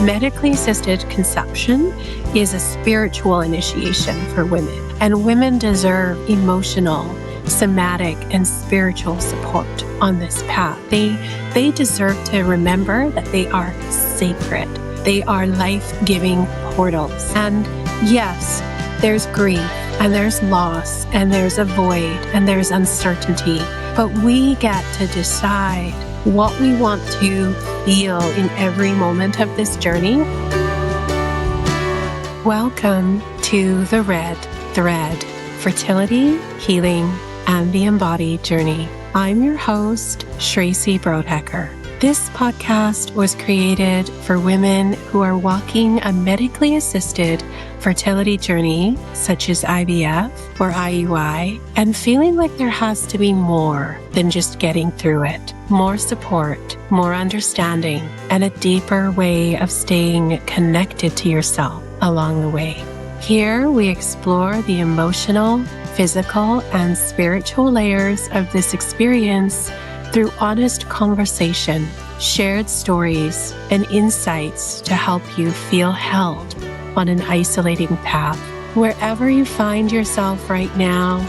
Medically assisted conception is a spiritual initiation for women, and women deserve emotional, somatic, and spiritual support on this path. They deserve to remember that they are sacred. They are life-giving portals. And yes, there's grief, and there's loss, and there's a void, and there's uncertainty. But we get to decide what we want to feel in every moment of this journey. Welcome to the Red Thread, Fertility, Healing, and the Embodied Journey. I'm your host, Shreyasi. This podcast was created for women who are walking a medically assisted fertility journey, such as IVF or IUI, and feeling like there has to be more than just getting through it. More support, more understanding, and a deeper way of staying connected to yourself along the way. Here we explore the emotional, physical, and spiritual layers of this experience through honest conversation, shared stories, and insights to help you feel held on an isolating path. Wherever you find yourself right now,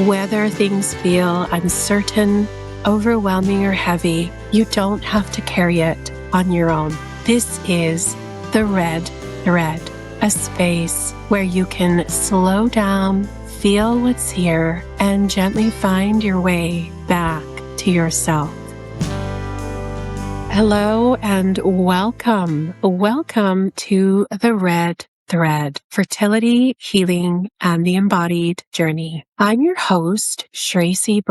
whether things feel uncertain, overwhelming, or heavy, you don't have to carry it on your own. This is the Red Thread, a space where you can slow down, feel what's here, and gently find your way back to yourself. Hello and welcome. Welcome to the Red Thread, Fertility, Healing, and the Embodied Journey. I'm your host, Shreyasi.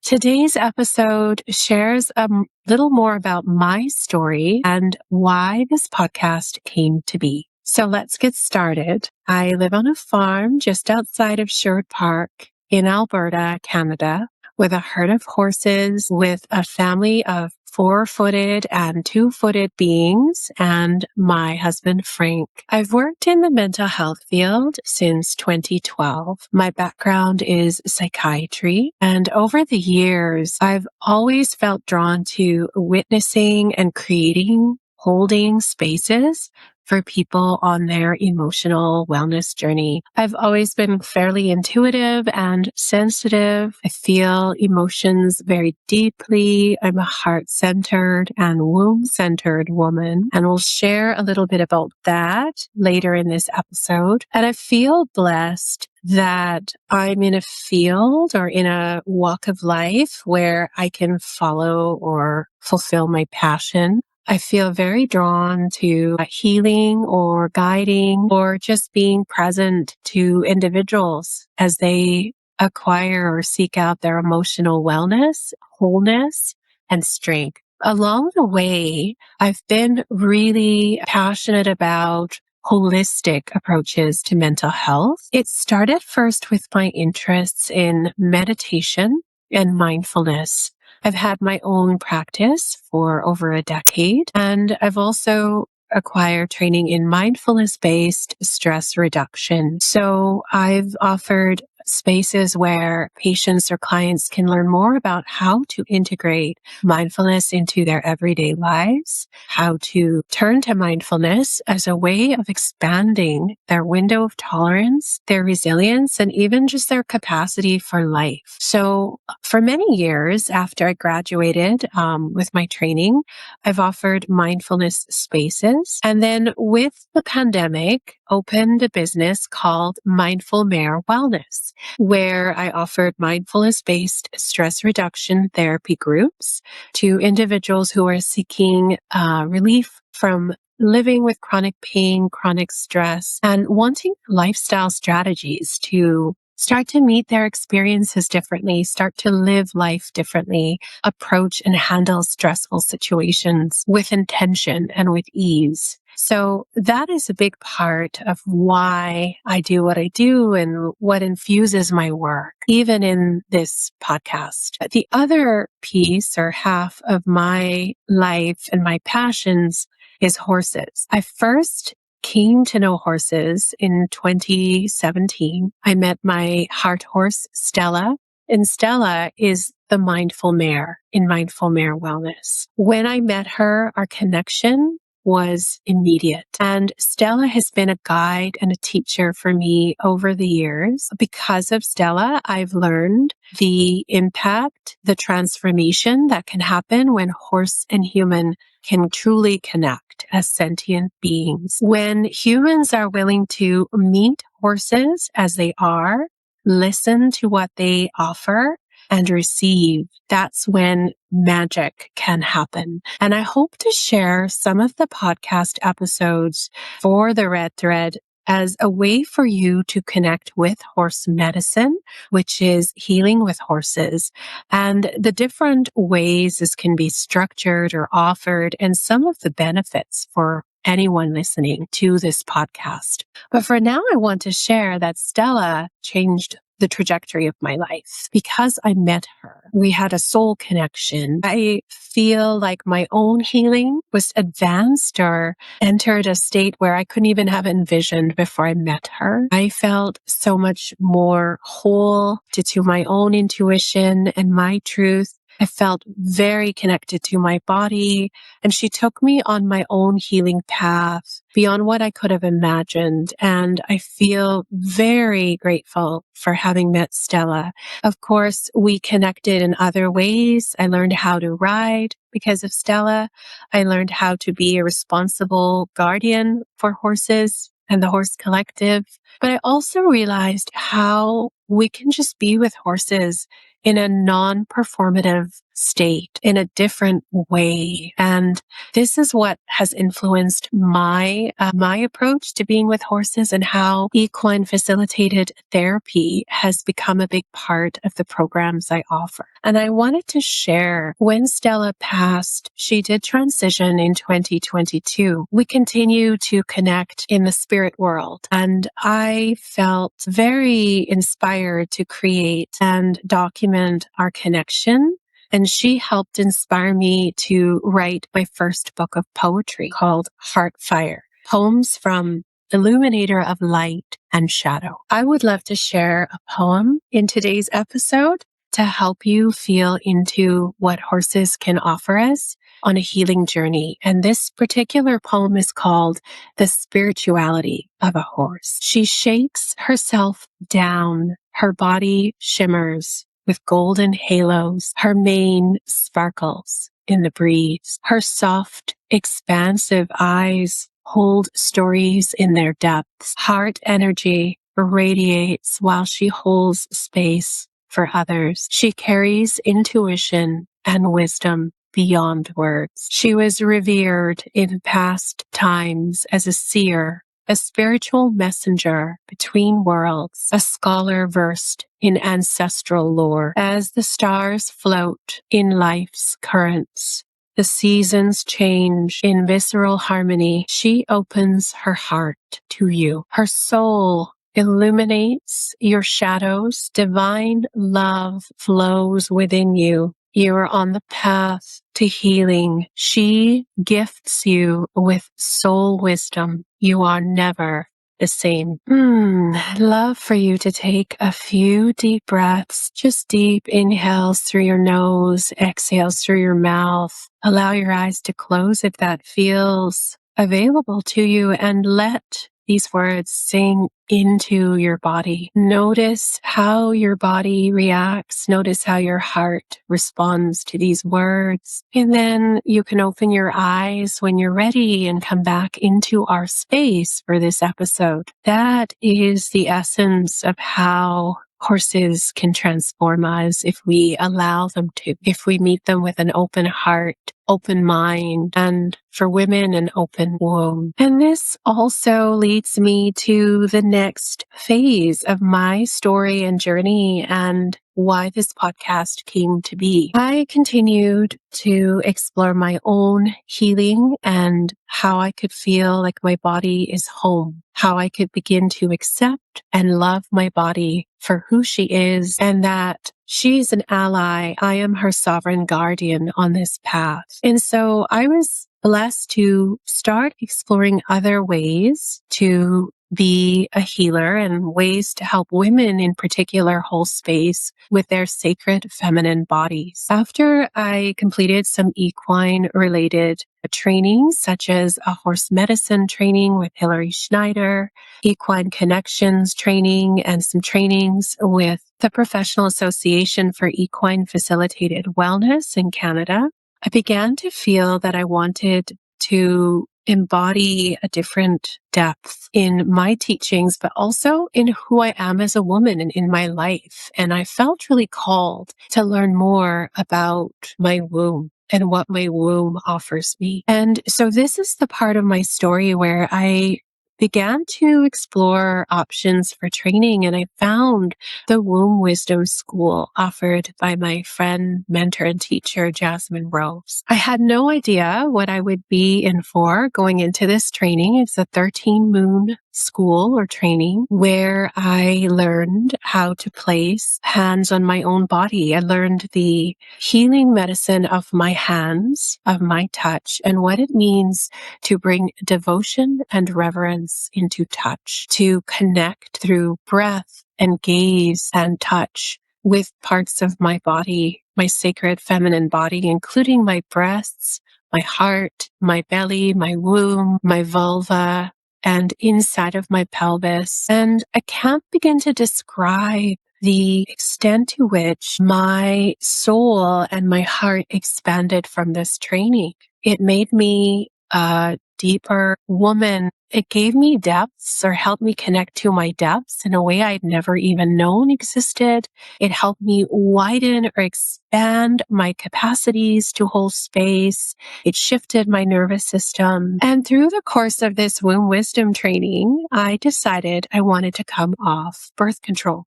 Today's episode shares a little more about my story and why this podcast came to be. So let's get started. I live on a farm just outside of Sherwood Park in Alberta, Canada, with a herd of horses, with a family of 4-footed and 2-footed beings, and my husband, Frank. I've worked in the mental health field since 2012. My background is psychiatry, and over the years, I've always felt drawn to witnessing and creating, holding spaces for people on their emotional wellness journey. I've always been fairly intuitive and sensitive. I feel emotions very deeply. I'm a heart-centered and womb-centered woman, and we'll share a little bit about that later in this episode. And I feel blessed that I'm in a field or in a walk of life where I can follow or fulfill my passion. I feel very drawn to healing or guiding or just being present to individuals as they acquire or seek out their emotional wellness, wholeness, and strength. Along the way, I've been really passionate about holistic approaches to mental health. It started first with my interests in meditation and mindfulness. I've had my own practice for over a decade, and I've also acquired training in mindfulness-based stress reduction. So I've offered spaces where patients or clients can learn more about how to integrate mindfulness into their everyday lives, how to turn to mindfulness as a way of expanding their window of tolerance, their resilience, and even just their capacity for life. So for many years after I graduated with my training, I've offered mindfulness spaces. And then with the pandemic, opened a business called Mindful Mare Wellness, where I offered mindfulness-based stress reduction therapy groups to individuals who are seeking relief from living with chronic pain, chronic stress, and wanting lifestyle strategies to start to meet their experiences differently, start to live life differently, approach and handle stressful situations with intention and with ease. So that is a big part of why I do what I do and what infuses my work, even in this podcast. The other piece or half of my life and my passions is horses. I first came to know horses in 2017. I met my heart horse, Stella, and Stella is the mindful mare in Mindful Mare Wellness. When I met her, our connection was immediate. And Stella has been a guide and a teacher for me over the years. Because of Stella, I've learned the impact, the transformation that can happen when horse and human can truly connect as sentient beings. When humans are willing to meet horses as they are, listen to what they offer, and receive, that's when magic can happen. And I hope to share some of the podcast episodes for the Red Thread as a way for you to connect with horse medicine, which is healing with horses, and the different ways this can be structured or offered, and some of the benefits for anyone listening to this podcast. But for now, I want to share that Stella changed the trajectory of my life because I met her. We had a soul connection. I feel like my own healing was advanced or entered a state where I couldn't even have envisioned before I met her. I felt so much more whole to my own intuition and my truth. I felt very connected to my body, and she took me on my own healing path beyond what I could have imagined. And I feel very grateful for having met Stella. Of course, we connected in other ways. I learned how to ride because of Stella. I learned how to be a responsible guardian for horses and the horse collective. But I also realized how we can just be with horses in a non-performative state, in a different way. And this is what has influenced my approach to being with horses, and how equine facilitated therapy has become a big part of the programs I offer. And I wanted to share, when Stella passed, she did transition in 2022. We continue to connect in the spirit world, and I felt very inspired to create and document our connection. And she helped inspire me to write my first book of poetry called Heartfire, poems from Illuminator of Light and Shadow. I would love to share a poem in today's episode to help you feel into what horses can offer us on a healing journey. And this particular poem is called The Spirituality of a Horse. She shakes herself down. Her body shimmers with golden halos. Her mane sparkles in the breeze. Her soft, expansive eyes hold stories in their depths. Heart energy radiates while she holds space for others. She carries intuition and wisdom beyond words. She was revered in past times as a seer, a spiritual messenger between worlds, a scholar versed in ancestral lore. As the stars float in life's currents, the seasons change in visceral harmony, she opens her heart to you. Her soul illuminates your shadows. Divine love flows within you. You are on the path to healing. She gifts you with soul wisdom. You are never the same. I'd love for you to take a few deep breaths, just deep inhales through your nose, exhales through your mouth. Allow your eyes to close if that feels available to you, and let these words sink into your body. Notice how your body reacts. Notice how your heart responds to these words. And then you can open your eyes when you're ready and come back into our space for this episode. That is the essence of how horses can transform us if we allow them to, if we meet them with an open heart, open mind, and for women, an open womb. And this also leads me to the next phase of my story and journey, and why this podcast came to be. I continued to explore my own healing and how I could feel like my body is home, how I could begin to accept and love my body for who she is, and that she's an ally. I am her sovereign guardian on this path. And so I was blessed to start exploring other ways to be a healer and ways to help women in particular hold space with their sacred feminine bodies. After I completed some equine related trainings, such as a horse medicine training with Hilary Schneider, equine connections training, and some trainings with the Professional Association for Equine Facilitated Wellness in Canada, I began to feel that I wanted to embody a different depth in my teachings, but also in who I am as a woman and in my life. And I felt really called to learn more about my womb and what my womb offers me. And so this is the part of my story where I began to explore options for training, and I found the Womb Wisdom School offered by my friend, mentor, and teacher, Jasmine Rose. I had no idea what I would be in for going into this training. It's a 13-moon school or training where I learned how to place hands on my own body. I learned the healing medicine of my hands, of my touch, and what it means to bring devotion and reverence into touch, to connect through breath and gaze and touch with parts of my body, my sacred feminine body, including my breasts, my heart, my belly, my womb, my vulva, and inside of my pelvis. And I can't begin to describe the extent to which my soul and my heart expanded from this training. It made me a deeper woman. It gave me depths, or helped me connect to my depths in a way I'd never even known existed. It helped me widen or expand my capacities to hold space. It shifted my nervous system. And through the course of this womb wisdom training, I decided I wanted to come off birth control.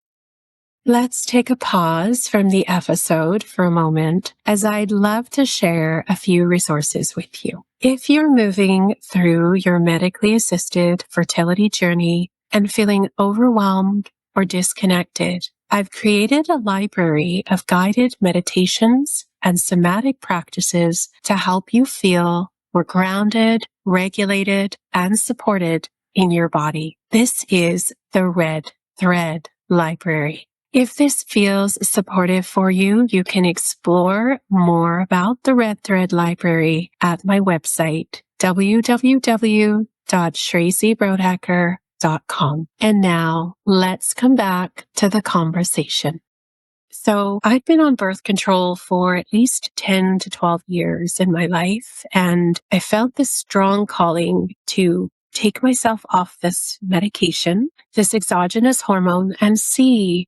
Let's take a pause from the episode for a moment, as I'd love to share a few resources with you. If you're moving through your medically assisted fertility journey and feeling overwhelmed or disconnected, I've created a library of guided meditations and somatic practices to help you feel more grounded, regulated, and supported in your body. This is the Red Thread Library. If this feels supportive for you, you can explore more about the Red Thread Library at my website, www.shreysibroadhacker.com. And now let's come back to the conversation. So I've been on birth control for at least 10 to 12 years in my life, and I felt this strong calling to take myself off this medication, this exogenous hormone, and see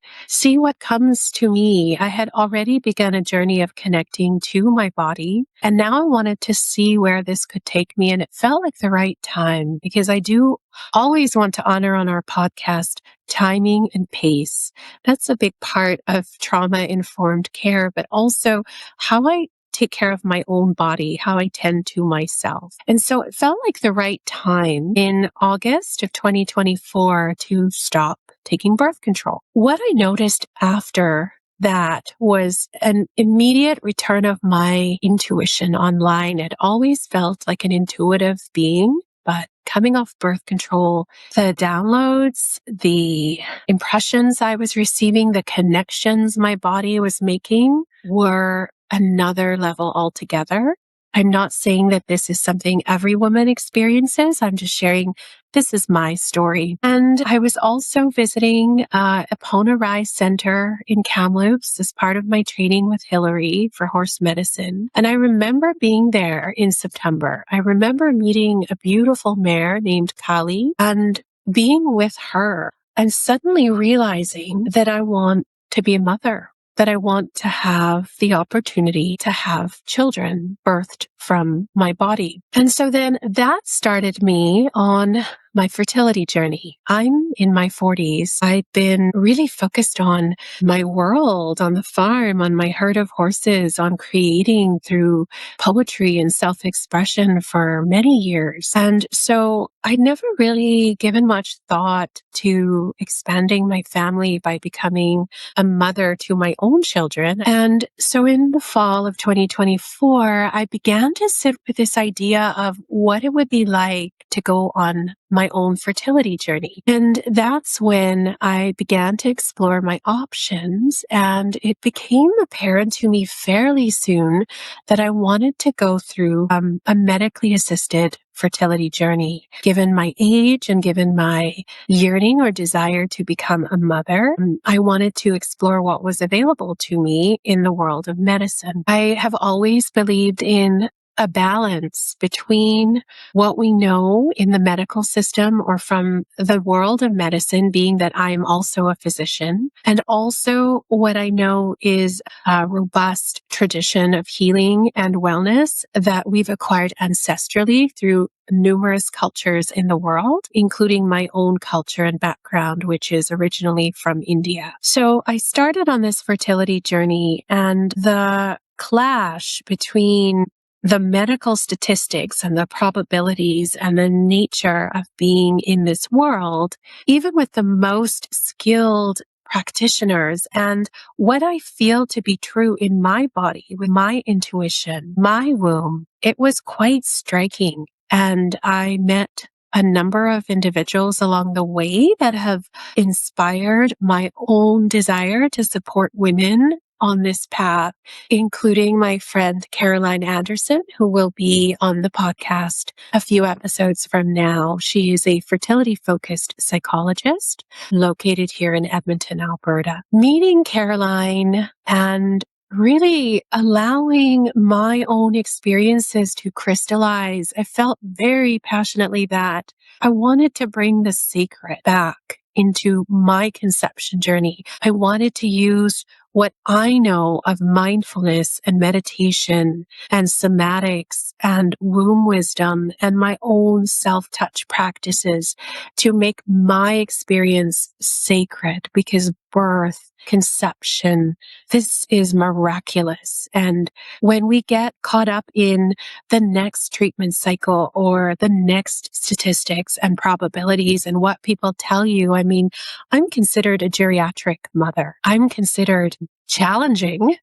what comes to me. I had already begun a journey of connecting to my body, and now I wanted to see where this could take me. And it felt like the right time, because I do always want to honor on our podcast timing and pace. That's a big part of trauma-informed care, but also how I take care of my own body, how I tend to myself. And so it felt like the right time in August of 2024 to stop taking birth control. What I noticed after that was an immediate return of my intuition online. It always felt like an intuitive being, but coming off birth control, the downloads, the impressions I was receiving, the connections my body was making were another level altogether. I'm not saying that this is something every woman experiences. I'm just sharing this is my story. And I was also visiting Epona Rise Center in Kamloops as part of my training with Hilary for horse medicine. And I remember being there in September. I remember meeting a beautiful mare named Kali and being with her and suddenly realizing that I want to be a mother, that I want to have the opportunity to have children birthed from my body. And so then that started me on my fertility journey. I'm in my 40s. I've been really focused on my world, on the farm, on my herd of horses, on creating through poetry and self-expression for many years. And so I'd never really given much thought to expanding my family by becoming a mother to my own children. And so in the fall of 2024, I began to sit with this idea of what it would be like to go on my own fertility journey. And that's when I began to explore my options, and it became apparent to me fairly soon that I wanted to go through a medically assisted fertility journey. Given my age and given my yearning or desire to become a mother, I wanted to explore what was available to me in the world of medicine. I have always believed in a balance between what we know in the medical system or from the world of medicine, being that I'm also a physician, and also what I know is a robust tradition of healing and wellness that we've acquired ancestrally through numerous cultures in the world, including my own culture and background, which is originally from India. So I started on this fertility journey, and the clash between the medical statistics and the probabilities and the nature of being in this world, even with the most skilled practitioners, and what I feel to be true in my body, with my intuition, my womb, it was quite striking. And I met a number of individuals along the way that have inspired my own desire to support women on this path, including my friend Caroline Anderson, who will be on the podcast a few episodes from now. She is a fertility-focused psychologist located here in Edmonton, Alberta. Meeting Caroline and really allowing my own experiences to crystallize, I felt very passionately that I wanted to bring the sacred back into my conception journey. I wanted to use what I know of mindfulness and meditation and somatics and womb wisdom and my own self-touch practices to make my experience sacred, because birth, conception, this is miraculous. And when we get caught up in the next treatment cycle or the next statistics and probabilities and what people tell you, I mean, I'm considered a geriatric mother. I'm considered challenging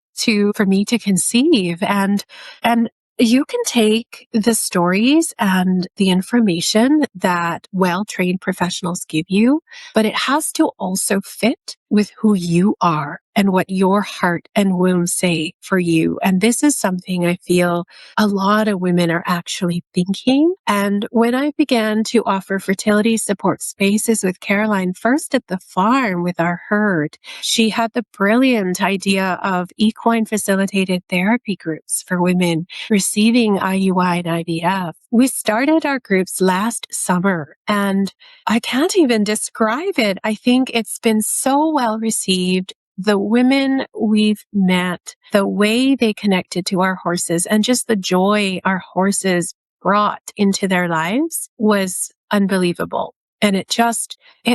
for me to conceive, and you can take the stories and the information that well-trained professionals give you, but it has to also fit with who you are and what your heart and womb say for you. And this is something I feel a lot of women are actually thinking. And when I began to offer fertility support spaces with Caroline, first at the farm with our herd, she had the brilliant idea of equine facilitated therapy groups for women receiving IUI and IVF. We started our groups last summer, and I can't even describe it. I think it's been so well received. The women we've met, the way they connected to our horses, and just the joy our horses brought into their lives was unbelievable. And it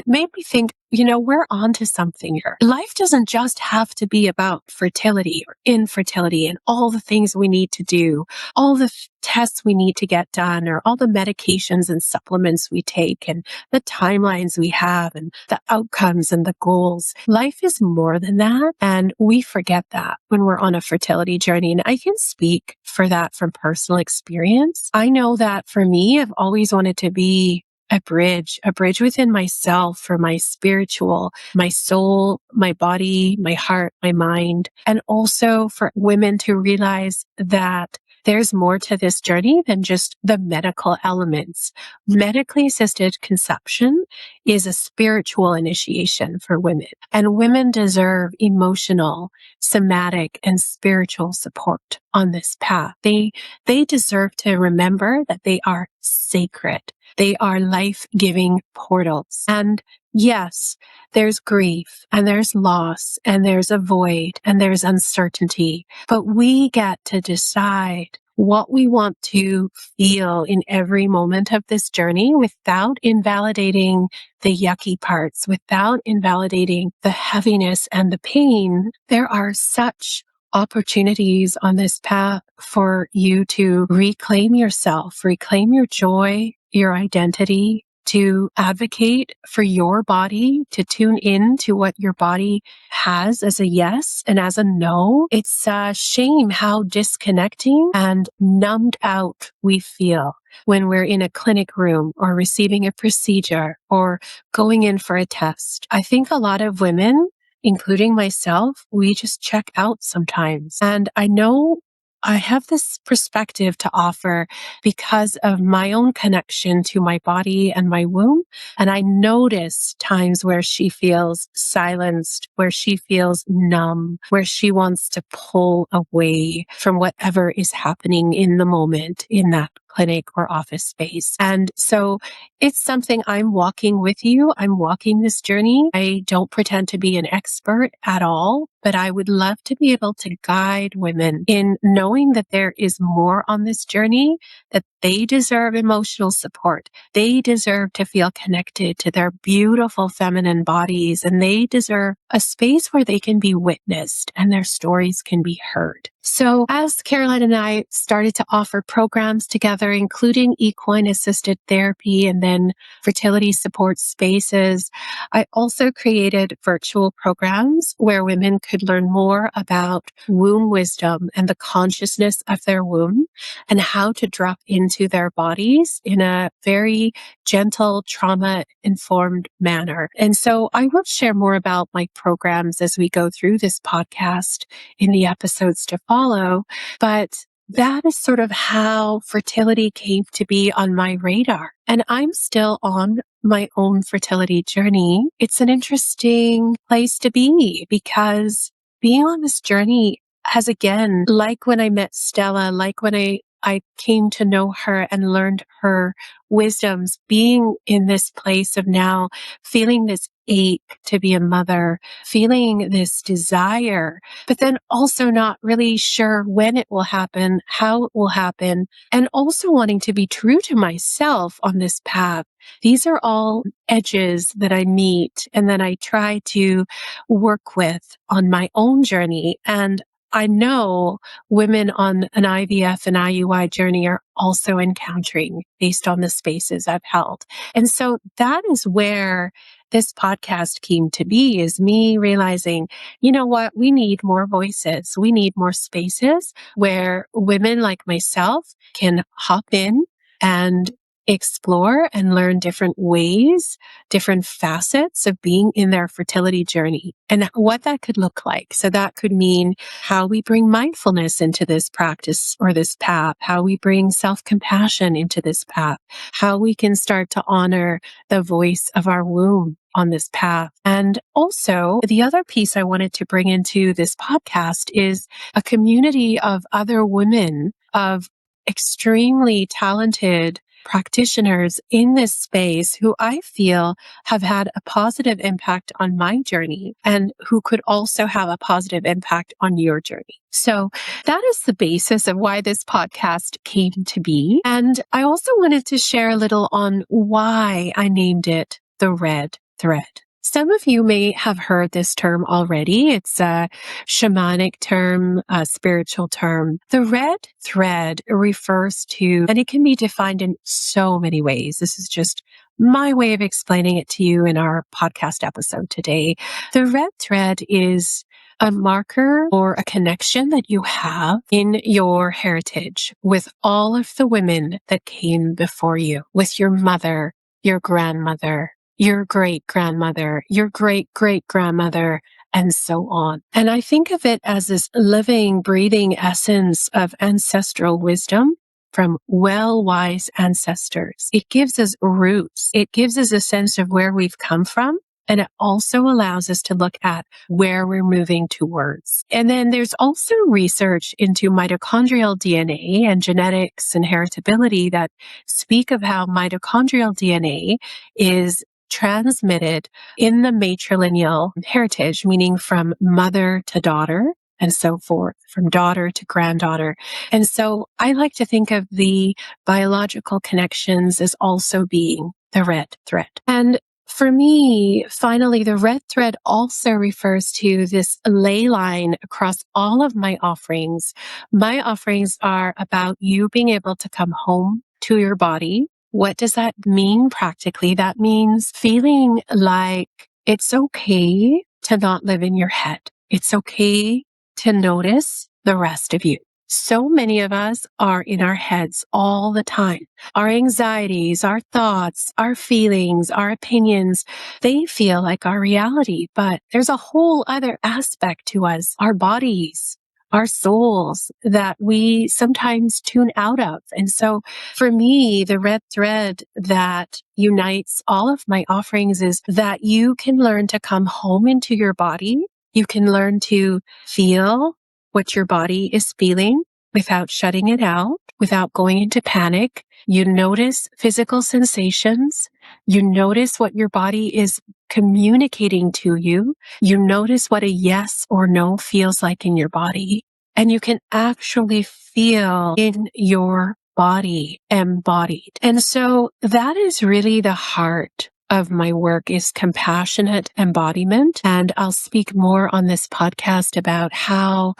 made me think, we're onto something here. Life doesn't just have to be about fertility or infertility and all the things we need to do, all the tests we need to get done, or all the medications and supplements we take, and the timelines we have, and the outcomes and the goals. Life is more than that, and we forget that when we're on a fertility journey. And I can speak for that from personal experience. I know that for me, I've always wanted to be a bridge within myself for my spiritual, my soul, my body, my heart, my mind, and also for women to realize that there's more to this journey than just the medical elements. Medically assisted conception is a spiritual initiation for women, and women deserve emotional, somatic, and spiritual support on this path. They deserve to remember that they are sacred. They are life-giving portals. And yes, there's grief and there's loss and there's a void and there's uncertainty, but we get to decide what we want to feel in every moment of this journey without invalidating the yucky parts, without invalidating the heaviness and the pain. There are such opportunities on this path for you to reclaim yourself, reclaim your joy, your identity, to advocate for your body, to tune in to what your body has as a yes and as a no. It's a shame how disconnecting and numbed out we feel when we're in a clinic room or receiving a procedure or going in for a test. I think a lot of women, including myself, we just check out sometimes. And I know I have this perspective to offer because of my own connection to my body and my womb. And I notice times where she feels silenced, where she feels numb, where she wants to pull away from whatever is happening in the moment in that clinic or office space. And so it's something I'm walking with you. I'm walking this journey. I don't pretend to be an expert at all, but I would love to be able to guide women in knowing that there is more on this journey, that they deserve emotional support. They deserve to feel connected to their beautiful feminine bodies, and they deserve a space where they can be witnessed and their stories can be heard. So as Caroline and I started to offer programs together, including equine assisted therapy and then fertility support spaces, I also created virtual programs where women could learn more about womb wisdom and the consciousness of their womb and how to drop into their bodies in a very gentle, trauma-informed manner. And so I will share more about my programs as we go through this podcast in the episodes to follow. But that is sort of how fertility came to be on my radar. And I'm still on my own fertility journey. It's an interesting place to be because being on this journey has, again, like when I met Stella, like when I came to know her and learned her wisdoms, being in this place of now feeling this ache to be a mother, feeling this desire, but then also not really sure when it will happen, how it will happen, and also wanting to be true to myself on this path. These are all edges that I meet and that I try to work with on my own journey. And I know women on an IVF and IUI journey are also encountering based on the spaces I've held. And so that is where this podcast came to be, is me realizing, you know what, we need more voices. We need more spaces where women like myself can hop in and explore and learn different ways, different facets of being in their fertility journey and what that could look like. So that could mean how we bring mindfulness into this practice or this path, how we bring self-compassion into this path, how we can start to honor the voice of our womb on this path. And also, the other piece I wanted to bring into this podcast is a community of other women, of extremely talented practitioners in this space who I feel have had a positive impact on my journey and who could also have a positive impact on your journey. So that is the basis of why this podcast came to be. And I also wanted to share a little on why I named it The Red Thread. Some of you may have heard this term already. It's a shamanic term, a spiritual term. The red thread refers to, and it can be defined in so many ways. This is just my way of explaining it to you in our podcast episode today. The red thread is a marker or a connection that you have in your heritage with all of the women that came before you, with your mother, your grandmother, your great-grandmother, your great-great-grandmother, and so on. And I think of it as this living, breathing essence of ancestral wisdom from well-wise ancestors. It gives us roots. It gives us a sense of where we've come from. And it also allows us to look at where we're moving towards. And then there's also research into mitochondrial DNA and genetics and heritability that speak of how mitochondrial DNA is transmitted in the matrilineal heritage, meaning from mother to daughter and so forth, from daughter to granddaughter. And so I like to think of the biological connections as also being the red thread. And for me, finally, the red thread also refers to this ley line across all of my offerings. My offerings are about you being able to come home to your body, what does that mean practically? That means feeling like it's okay to not live in your head. It's okay to notice the rest of you. So many of us are in our heads all the time. Our anxieties, our thoughts, our feelings, our opinions, they feel like our reality, but there's a whole other aspect to us, our bodies, our souls that we sometimes tune out of. And so for me, the red thread that unites all of my offerings is that you can learn to come home into your body. You can learn to feel what your body is feeling without shutting it out, without going into panic. You notice physical sensations. You notice what your body is communicating to you. You notice what a yes or no feels like in your body. And you can actually feel in your body embodied. And so that is really the heart of my work, is compassionate embodiment. And I'll speak more on this podcast about how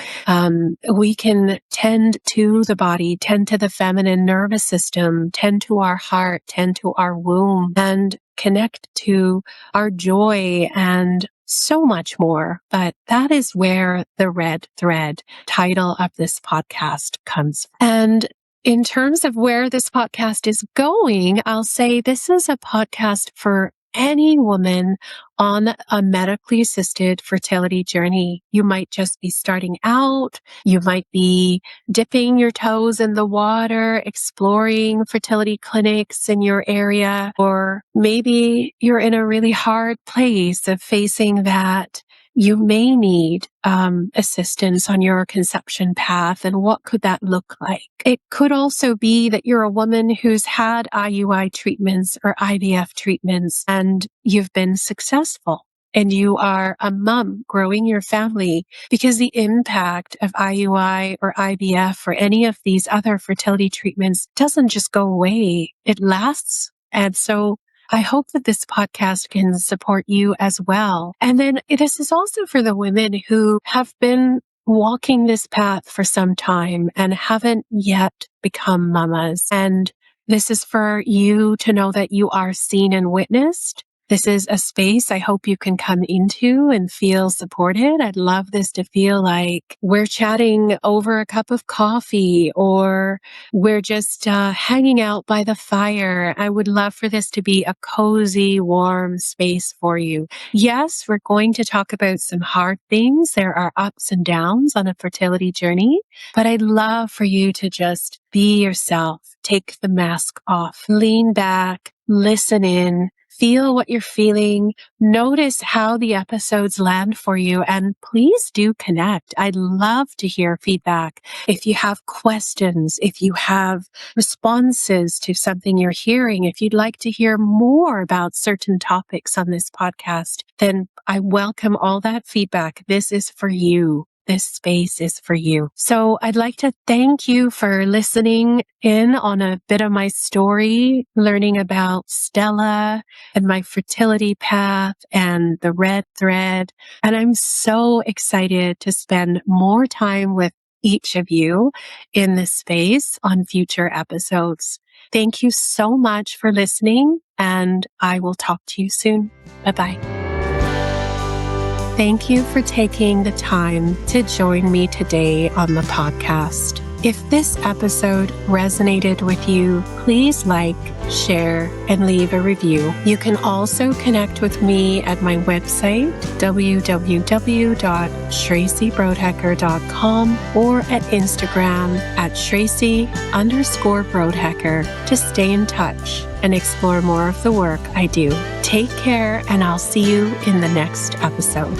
we can tend to the body, tend to the feminine nervous system, tend to our heart, tend to our womb, and connect to our joy and so much more. But that is where the red thread title of this podcast comes from. And in terms of where this podcast is going, I'll say this is a podcast for any woman on a medically assisted fertility journey. You might just be starting out. You might be dipping your toes in the water, exploring fertility clinics in your area, or maybe you're in a really hard place of facing that you may need assistance on your conception path. And what could that look like? It could also be that you're a woman who's had IUI treatments or IVF treatments and you've been successful. And you are a mom growing your family, because the impact of IUI or IVF or any of these other fertility treatments doesn't just go away. It lasts. And so I hope that this podcast can support you as well. And then this is also for the women who have been walking this path for some time and haven't yet become mamas. And this is for you to know that you are seen and witnessed. This is a space I hope you can come into and feel supported. I'd love this to feel like we're chatting over a cup of coffee, or we're just hanging out by the fire. I would love for this to be a cozy, warm space for you. Yes, we're going to talk about some hard things. There are ups and downs on a fertility journey, but I'd love for you to just be yourself, take the mask off, lean back, listen in, feel what you're feeling, notice how the episodes land for you, and please do connect. I'd love to hear feedback. If you have questions, if you have responses to something you're hearing, if you'd like to hear more about certain topics on this podcast, then I welcome all that feedback. This is for you. This space is for you. So I'd like to thank you for listening in on a bit of my story, learning about Stella and my fertility path and the red thread. And I'm so excited to spend more time with each of you in this space on future episodes. Thank you so much for listening, and I will talk to you soon. Bye-bye. Thank you for taking the time to join me today on the podcast. If this episode resonated with you, please like, share, and leave a review. You can also connect with me at my website, www.shreysibroadhecker.com, or at Instagram at Shreyasi_Broadhecker to stay in touch and explore more of the work I do. Take care, and I'll see you in the next episode.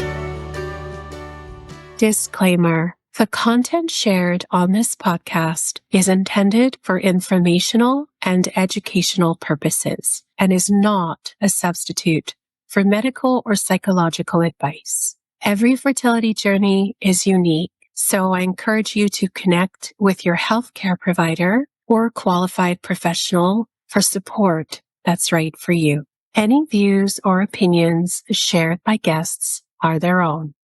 Disclaimer. The content shared on this podcast is intended for informational and educational purposes and is not a substitute for medical or psychological advice. Every fertility journey is unique, so I encourage you to connect with your healthcare provider or qualified professional for support that's right for you. Any views or opinions shared by guests are their own.